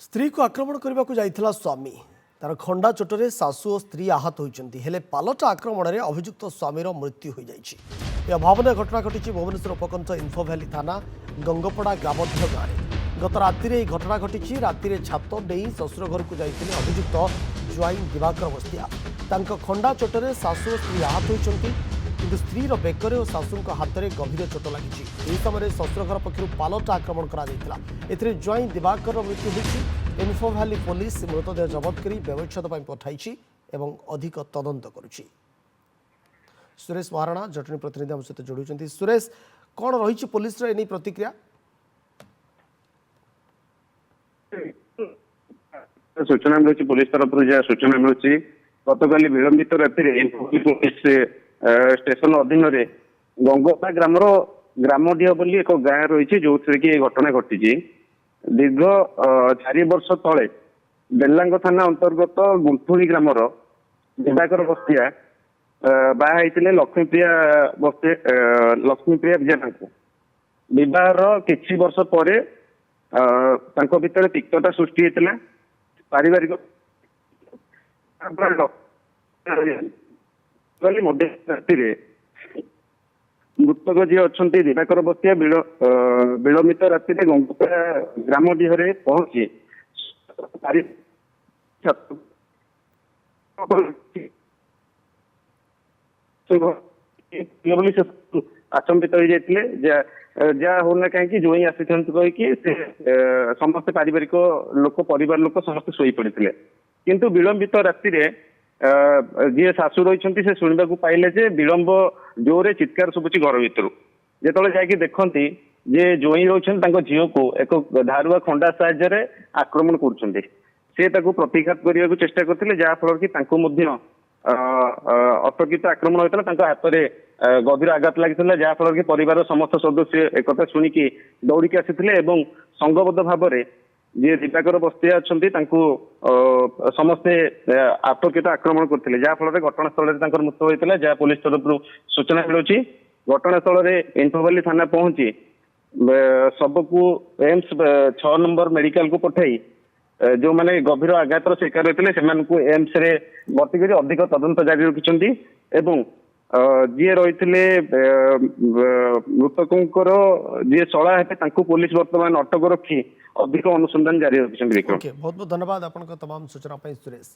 स्त्री को आक्रमण करने को जाइथिला स्वामी तार खंडा चोटरे सासु और स्त्री आहत होइचंती हेले पालट आक्रमण में अभियुक्त स्वामीर मृत्यु हो जाइछि। यह भावना घटना घटी भुवनेश्वर उपकंठ इन्फो भैली थाना गंगपड़ा ग्रामोध्य गाँव में गत राति घटना घटी। राति छात नहीं शशुर घर को जाइथिले अभियुक्त ज्वाई दिवाकर बस्तिया तांको खंडा चोटरे सासु और स्त्री आहत होइचंती किंतु स्त्रीर बेकरे और सासू हाथ में गभीर चोट लगी। यह समय शशुर घर पक्षर पालट आक्रमण कर ज्वाई दिवाकर मृत्यु होती। इन्फो भैली पुलिस मृतदेह जबत कर व्यवच्छेद पठाई और अधिक तदंत करुछि। सुरेश महाराणा जटनी प्रतिनिधि आम सहित जोड़ुଛନ୍ତି। सुरेश, कौन रही पुलिस एने प्रतिक्रिया? सूचना मिलूँ पुलिस तरफ जहाँ सूचना मिलूँ गतकाली विलंबित राति स्टेशन अधीन गंगपा ग्रामडीह बोली एक गाँ रही जो कि घटना घटी। दीर्घ 4 वर्ष तले बेलांग थाना अंतर्गत गुंथुणी ग्रामर दिवाकर बस्तिया बाहर लक्ष्मीप्रिया विजय विवाहर किछि वर्ष पर भितर तिक्तता सृष्टि होता। पारिवारिक मध्य राति मृतक जी अच्छा दिवाकर बस्तिया विलंबित राति गंगपड़ा ग्रामडीह पहुंची आचंबित हो जाते जहाँ होना कहीं जो आसी कहीकि समस्त पारिवारिक लोक परिवार लोक समस्त शोई पड़ते किंतु विलंबित राति जी शाशु रही से शुणा पाइले जे विलंब जोरे चित्कार शुभुची घर भर जो जाकि देखती जे जोई रही झील को एक धारुआ खंडा साहाय्य आक्रमण कर प्रतिघात करने को चेष्टा करते जहाँफल कि अतर्कित आक्रमण होता हाथ में गभीर आघात लगी जहाँफल कि परिवार समस्त सदस्य एक शुणिकी दौड़िकी आसी संगबद्ध भाव में जी दिवाकर बस्तिया अच्छा समस्ते आतर्कित आक्रमण करते जहाँफल घटनास्थल मृत्यु होता जहाँ पुलिस तरफ सूचना मिलूँ। घटनास्थल इन्फोभैली थाना पहुंची सबको एम्स 6 नंबर मेडिकल को पठाई जो मैंने गभीर आघातर शिकार होते एम्स रे भर्ती कर अधिक तदंत जारी रखिंट जी रही मृतकों जी शला है पुलिस बर्तमान अटक रखी अधिक अनुसंधान जारी रखिंट। बहुत बहुत धन्यवाद आपन तमाम सूचना सुरेश।